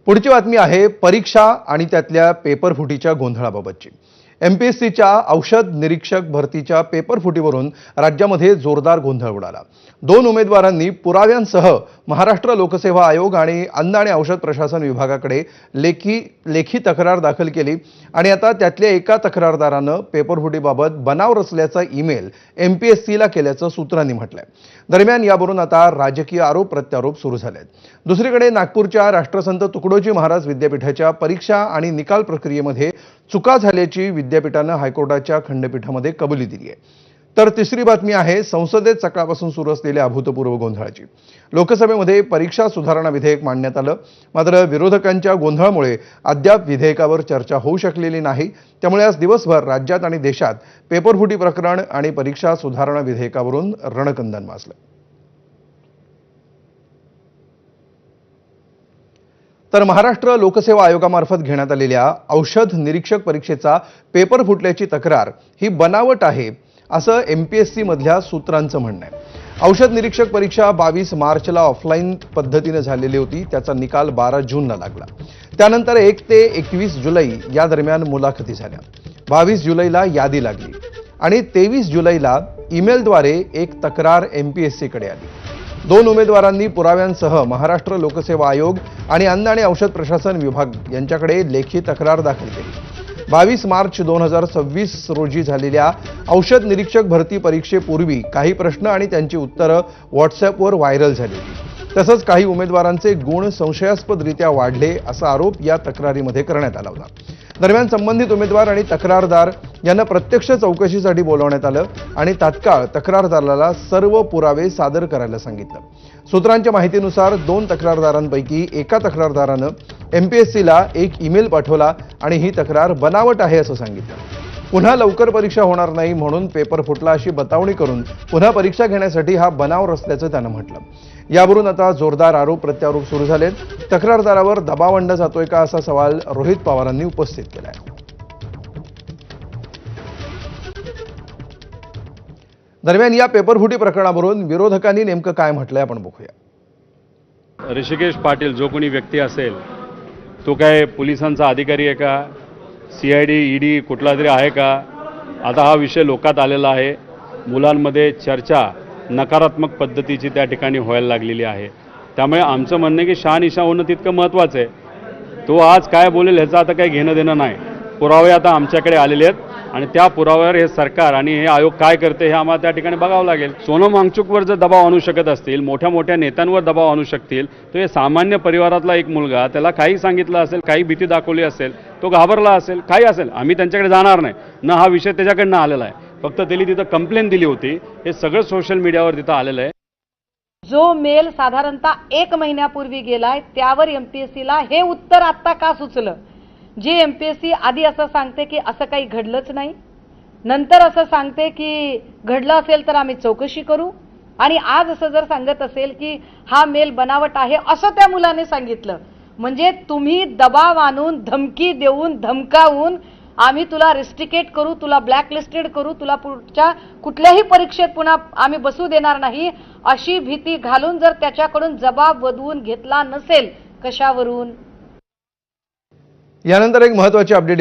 पुढची बातमी आहे परीक्षा आणि त्यातल्या पेपर फुटीच्या गोंधळाबाबतची। एमपीएससीच्या औषध निरीक्षक भरतीच्या पेपर फुटीवरून राज्यामध्ये जोरदार गोंधळ उडाला। दोन उमेदवारांनी पुराव्यांसह महाराष्ट्र लोकसेवा आयोग आणि अन्न आणि औषध प्रशासन विभागाकडे लेखी तक्रार दाखल केली आणि आता त्यातल्या एका तक्रारदारानं पेपर फुटीबाबत बनाव रचल्याचा ईमेल एमपीएससीला केल्याचं सूत्रांनी म्हटलंय। दरम्यान यावरून आता राजकीय आरोप प्रत्यारोप सुरू झालेत। दुसरीकडे नागपूरच्या राष्ट्रसंत तुकडोजी महाराज विद्यापीठाच्या परीक्षा आणि निकाल प्रक्रियेमध्ये चुका झाल्याची विद्यापीठानं हायकोर्टाच्या खंडपीठामध्ये कबुली दिली आहे। तर तिसरी बातमी आहे संसदेत सकाळपासून सुरू असलेल्या अभूतपूर्व गोंधळाची। लोकसभेमध्ये परीक्षा सुधारणा विधेयक मांडण्यात आलं, मात्र विरोधकांच्या गोंधळामुळे अद्याप विधेयकावर चर्चा होऊ शकलेली नाही। त्यामुळे आज दिवसभर राज्यात आणि देशात पेपरफुटी प्रकरण आणि परीक्षा सुधारणा विधेयकावरून रणकंदन माजलं। तर महाराष्ट्र लोकसेवा आयोगामार्फत घेण्यात आलेल्या औषध निरीक्षक परीक्षेचा पेपर फुटल्याची तक्रार ही बनावट आहे असं एमपीएससी मधल्या सूत्रांचं म्हणणं आहे। औषध निरीक्षक परीक्षा 22 मार्चला ऑफलाईन पद्धतीने झालेली होती, त्याचा निकाल 12 जूनला लागला। त्यानंतर 1 ते 21 जुलै या दरम्यान मुलाखती झाल्या। 22 जुलैला यादी लागली आणि 23 जुलैला ईमेलद्वारे एक तक्रार एमपीएससीकडे आली। दोन उमेदवारांनी पुराव्यांसह महाराष्ट्र लोकसेवा आयोग आणि अन्न आणि औषध प्रशासन विभाग यांच्याकडे लेखी तक्रार दाखल केली। 22 मार्च 2026 रोजी झालेल्या औषध निरीक्षक भरती परीक्षेपूर्वी काही प्रश्न आणि त्यांची उत्तरं व्हॉट्सअपवर व्हायरल झाली होती। तसंच काही उमेदवारांचे गुण संशयास्पदरित्या वाढले असा आरोप या तक्रारीमध्ये करण्यात आला होता। दरम्यान संबंधित उमेदवार आणि तक्रारदार यांना प्रत्यक्ष चौकशीसाठी बोलावण्यात आलं आणि तात्काळ तक्रारदाराला सर्व पुरावे सादर करायला सांगितलं। सूत्रांच्या माहितीनुसार दोन तक्रारदारांपैकी एका तक्रारदारानं एमपीएससीला एक ईमेल पाठवला आणि ही तक्रार बनावट आहे असं सांगितलं। पुन्हा लवकर परीक्षा होणार नाही म्हणून पेपर फुटला अशी बतावणी करून पुन्हा परीक्षा घेण्यासाठी हा बनाव रचल्याचं त्यानं म्हटलं। यावरून आता जोरदार आरोप प्रत्यारोप सुरू झालेत। तक्रारदारावर दबाव आणला जातोय का असा सवाल रोहित पवारांनी उपस्थित केलाय। दरम्यान या पेपरफुटी प्रकरणावरून विरोधकांनी नेमकं काय म्हटलंय आपण बघूया। ऋषिकेश पाटील जो कोणी व्यक्ती असेल तो काय पोलिसांचा अधिकारी आहे का, सीआयडी ईडी कुठला तरी आहे का? आता हा विषय लोकात आलेला आहे। मुलांमध्ये चर्चा नकारात्मक पद्धतीची त्या ठिकाणी व्हायला लागलेली आहे। त्यामुळे आमचं म्हणणं आहे की शहानिशा होणं तितकं महत्त्वाचं आहे। तो आज काय बोलेल ह्याचं आता काही घेणं देणं नाही। पुरावे आता आमच्याकडे आलेले आहेत आणि त्या पुराव्यावर हे सरकार आणि हे आयोग काय करते हे आम्हाला त्या ठिकाणी बघावं लागेल। सोनम वांगचुकवर जर दबाव आणू शकत असतील, मोठ्या मोठ्या नेत्यांवर दबाव आणू शकतील, तर हे सामान्य परिवारातला एक मुलगा, त्याला काही सांगितलं असेल, काही भीती दाखवली असेल, तो घाबरला असेल, काही असेल, आम्ही त्यांच्याकडे जाणार नाही ना। हा विषय त्याच्याकडनं आलेला आहे, फक्त त्यांनी तिथं कंप्लेंट दिली होती। हे सगळं सोशल मीडियावर तिथं आलेलं आहे। जो मेल साधारणतः 1 महिन्यापूर्वी गेलाय त्यावर एमपीएससीला हे उत्तर आता का सुचलं? जी एमपीएससी आधी असं सांगते की असं काही घडलंच नाही, नंतर असं सांगते की घडलं असेल तर आम्ही चौकशी करू, आणि आज असं जर सांगत असेल की हा मेल बनावट आहे असं त्या मुलाने सांगितलं, म्हणजे तुम्ही दबाव आणून, धमकी देऊन, धमकावून आम्ही तुला रिस्ट्रिकेट करू, तुला ब्लॅकलिस्टेड करू, तुला पुढच्या कुठल्याही परीक्षेत पुन्हा आम्ही बसू देणार नाही अशी भीती घालून जर त्याच्याकडून जबाब वदवून घेतला नसेल, कशावरून? यानंतर एक महत्त्वाची अपडेट